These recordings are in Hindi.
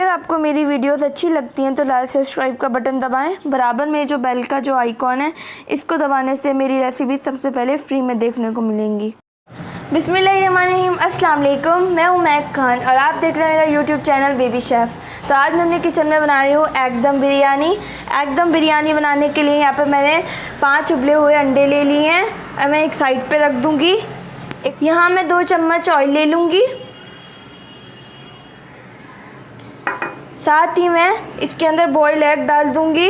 अगर आपको मेरी वीडियोस अच्छी लगती हैं तो लाल सब्सक्राइब का बटन दबाएं। बराबर में जो बेल का जो आइकॉन है इसको दबाने से मेरी रेसिपी सबसे पहले फ्री में देखने को मिलेंगी। बिस्मिल्लाहिर्रहमानिर्रहीम, अस्सलाम वालेकुम। मैं हूं महक खान और आप देख रहे हैं मेरा यूट्यूब चैनल बेबी शेफ़। तो आज मैं अपने किचन में बना रही हूँ एकदम बिरयानी। एकदम बिरयानी बनाने के लिए यहाँ पर मैंने 5 उबले हुए अंडे ले लिए हैं और मैं एक साइड पे रख दूँगी। यहाँ मैं 2 चम्मच ऑयल ले लूँगी। साथ ही मैं इसके अंदर बॉयल एग डाल दूँगी।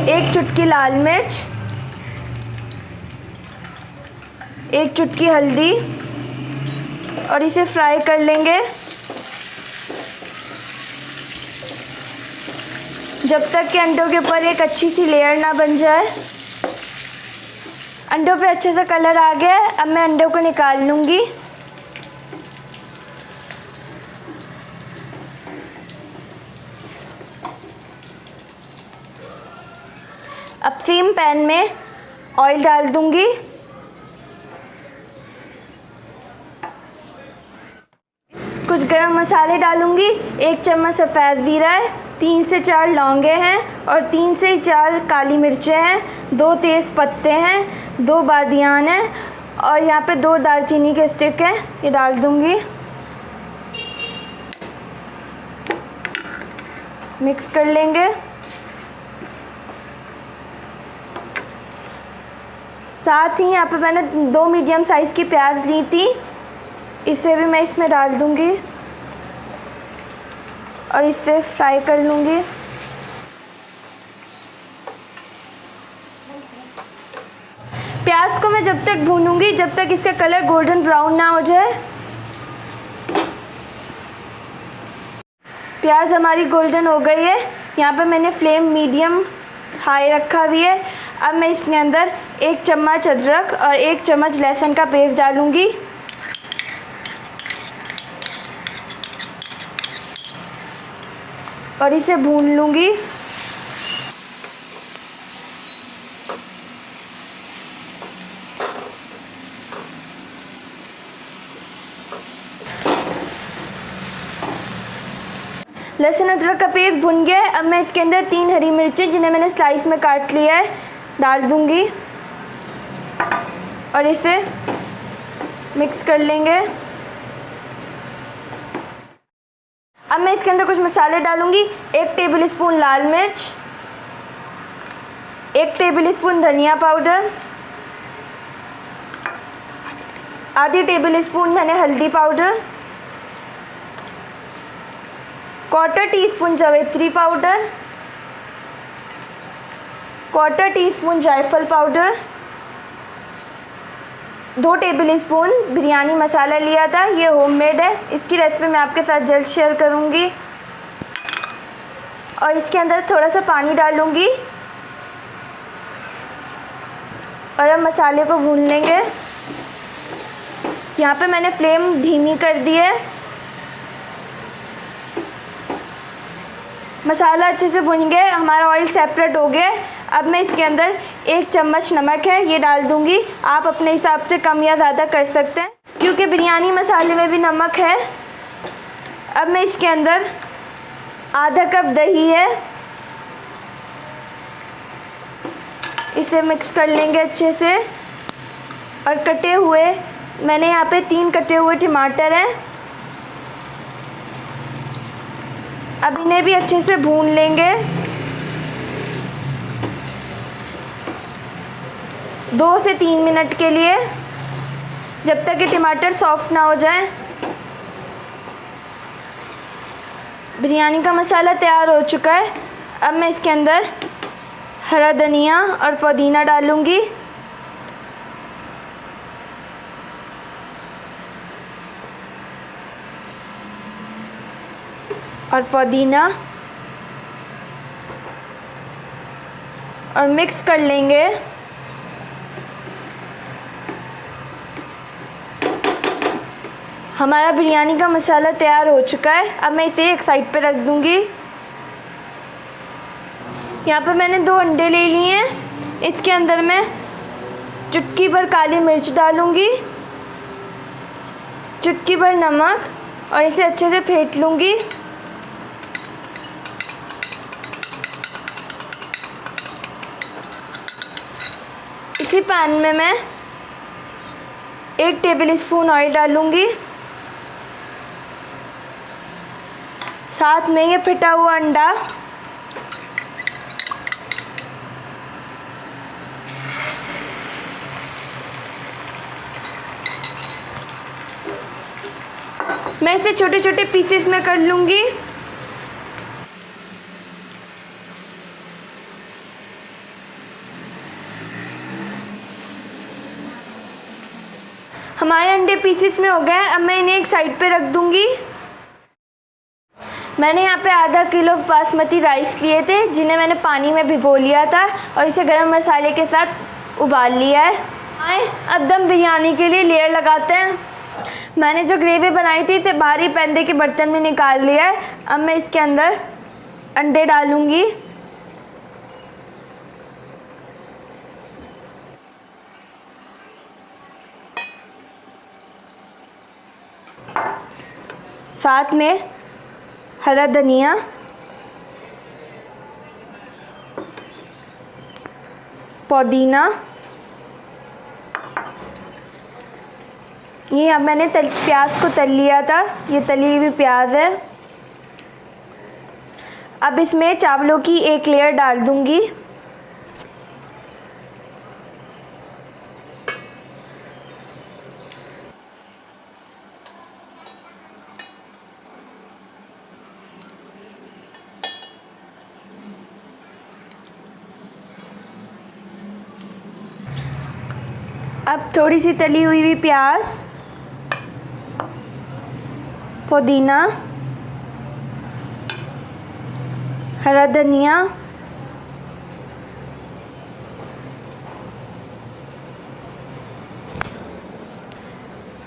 एक चुटकी लाल मिर्च, एक चुटकी हल्दी और इसे फ्राई कर लेंगे जब तक कि अंडों के ऊपर एक अच्छी सी लेयर ना बन जाए। अंडों पे अच्छे से कलर आ गया है। अब मैं अंडों को निकाल लूँगी। अब सेम पैन में ऑयल डाल दूंगी। कुछ गरम मसाले डालूंगी। 1 चम्मच सफ़ेद ज़ीरा है, 3 से 4 लौंगे हैं और 3 से 4 काली मिर्चें हैं, 2 तेज़ पत्ते हैं, 2 बादियान हैं और यहाँ पे 2 दालचीनी के स्टिक हैं। ये डाल दूंगी। मिक्स कर लेंगे। साथ ही यहाँ पे मैंने 2 मीडियम साइज़ की प्याज ली थी, इसे भी मैं इसमें डाल दूँगी और इसे फ्राई कर लूँगी। प्याज को मैं जब तक भूनूंगी जब तक इसका कलर गोल्डन ब्राउन ना हो जाए। प्याज हमारी गोल्डन हो गई है। यहाँ पे मैंने फ्लेम मीडियम हाई रखा भी है। अब मैं इसके अंदर 1 चम्मच अदरक और 1 चम्मच लहसुन का पेस्ट डालूंगी। और इसे भून लूँगी। लहसुन अदरक का पेस्ट भुन गया है। अब मैं इसके अंदर 3 हरी मिर्चें जिन्हें मैंने स्लाइस में काट लिया है डाल दूंगी और इसे मिक्स कर लेंगे। अब मैं इसके अंदर कुछ मसाले डालूंगी। 1 टेबलस्पून लाल मिर्च, 1 टेबलस्पून धनिया पाउडर, आधी टेबलस्पून मैंने हल्दी पाउडर, 1/4 टीस्पून जावित्री पाउडर, 1/4 टीस्पून जायफल पाउडर, 2 टेबलस्पून बिरयानी मसाला लिया था, ये होममेड है। इसकी रेसिपी मैं आपके साथ जल्द शेयर करूंगी। और इसके अंदर थोड़ा सा पानी डालूंगी और अब मसाले को भून लेंगे। यहाँ पे मैंने फ्लेम धीमी कर दी है। मसाला अच्छे से भुन गया, हमारा ऑयल सेपरेट हो गया। अब मैं इसके अंदर 1 चम्मच नमक है ये डाल दूंगी। आप अपने हिसाब से कम या ज़्यादा कर सकते हैं क्योंकि बिरयानी मसाले में भी नमक है। अब मैं इसके अंदर आधा कप दही है, इसे मिक्स कर लेंगे अच्छे से। और कटे हुए मैंने यहाँ पे 3 कटे हुए टमाटर हैं। अब इन्हें भी अच्छे से भून लेंगे। 2 से 3 मिनट के लिए, जब तक कि टमाटर सॉफ्ट ना हो जाए। बिरयानी का मसाला तैयार हो चुका है। अब मैं इसके अंदर हरा धनिया और पुदीना डालूंगी। और पुदीना और मिक्स कर लेंगे। हमारा बिरयानी का मसाला तैयार हो चुका है। अब मैं इसे एक साइड पे रख दूंगी। यहाँ पे मैंने 2 अंडे ले लिए हैं। इसके अंदर मैं चुटकी भर काली मिर्च डालूंगी चुटकी भर नमक और इसे अच्छे से फेंट लूँगी। इसी पैन में मैं 1 टेबलस्पून ऑयल डालूँगी। साथ में ये फेंटा हुआ अंडा, मैं इसे छोटे छोटे पीसेस में कर लूँगी। हमारे अंडे पीसेस में हो गए। अब मैं इन्हें एक साइड पे रख दूँगी। मैंने यहाँ पे आधा किलो बासमती राइस लिए थे, जिन्हें मैंने पानी में भिगो लिया था और इसे गरम मसाले के साथ उबाल लिया है। आए अब दम बिरयानी के लिए लेयर लगाते हैं। मैंने जो ग्रेवी बनाई थी इसे बाहरी पैंदे के बर्तन में निकाल लिया है। अब मैं इसके अंदर अंडे डालूँगी। साथ में हरा धनिया, पुदीना, ये अब मैंने प्याज को तल लिया था, ये तली हुई प्याज है। अब इसमें चावलों की एक लेयर डाल दूंगी। अब थोड़ी सी तली हुई प्याज, पुदीना, हरा धनिया,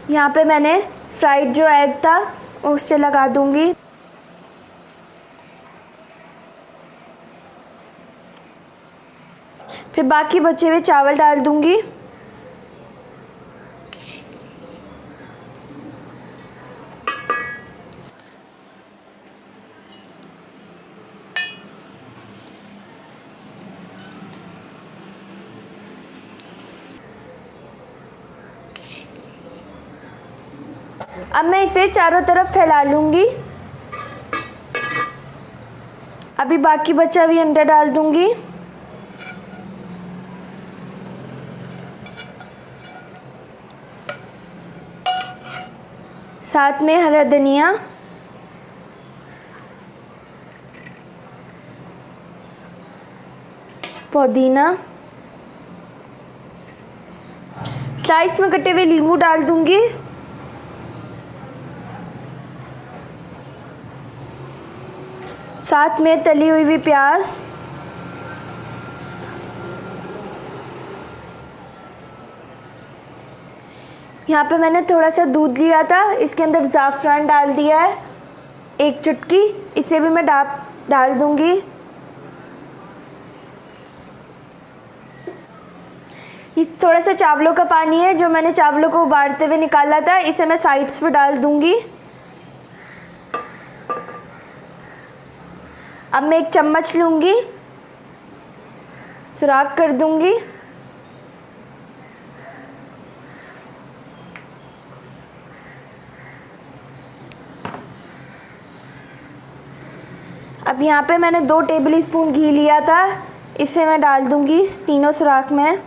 यहाँ पे मैंने फ्राइड जो एग था उससे लगा दूंगी। फिर बाकी बचे हुए चावल डाल दूंगी। अब मैं इसे चारों तरफ फैला लूँगी। अभी बाकी बचा हुआ अंडा डाल दूँगी। साथ में हरा धनिया, पुदीना, स्लाइस में कटे हुए नींबू डाल दूँगी। साथ में तली हुई प्याज, यहाँ पे मैंने थोड़ा सा दूध लिया था, इसके अंदर ज़ाफ़रान डाल दिया है 1 चुटकी, इसे भी मैं डाल दूँगी। ये थोड़ा सा चावलों का पानी है जो मैंने चावलों को उबालते हुए निकाला था, इसे मैं साइड्स पे डाल दूँगी। अब मैं 1 चम्मच लूँगी, सुराख कर दूँगी। अब यहाँ पे मैंने 2 टेबलस्पून घी लिया था, इसे मैं डाल दूँगी तीनों सुराख में।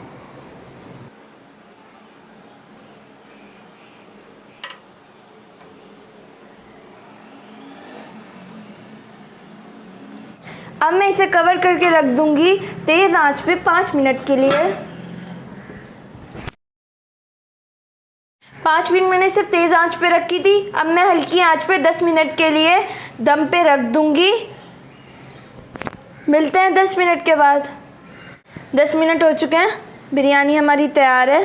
अब मैं इसे कवर करके रख दूंगी तेज़ आंच पे 5 मिनट के लिए। 5 मिनट मैंने सिर्फ तेज़ आंच पे रखी थी। अब मैं हल्की आंच पे 10 मिनट के लिए दम पे रख दूंगी। मिलते हैं 10 मिनट के बाद। 10 मिनट हो चुके हैं, बिरयानी हमारी तैयार है।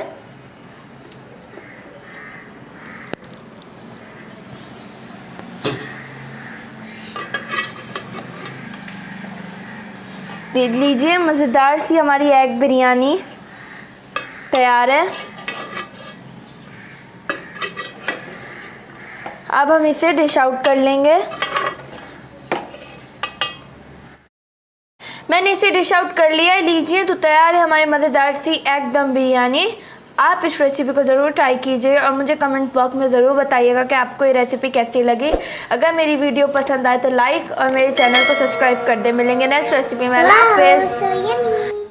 देख लीजिए, मज़ेदार सी हमारी एग बिरयानी तैयार है। अब हम इसे डिश आउट कर लेंगे। मैंने इसे डिश आउट कर लिया है। लीजिए, तो तैयार है हमारी मज़ेदार सी एग दम बिरयानी। आप इस रेसिपी को ज़रूर ट्राई कीजिए और मुझे कमेंट बॉक्स में ज़रूर बताइएगा कि आपको ये रेसिपी कैसी लगी। अगर मेरी वीडियो पसंद आए तो लाइक और मेरे चैनल को सब्सक्राइब कर दे। मिलेंगे नेक्स्ट रेसिपी में। अल्लाह हाफ़िज़।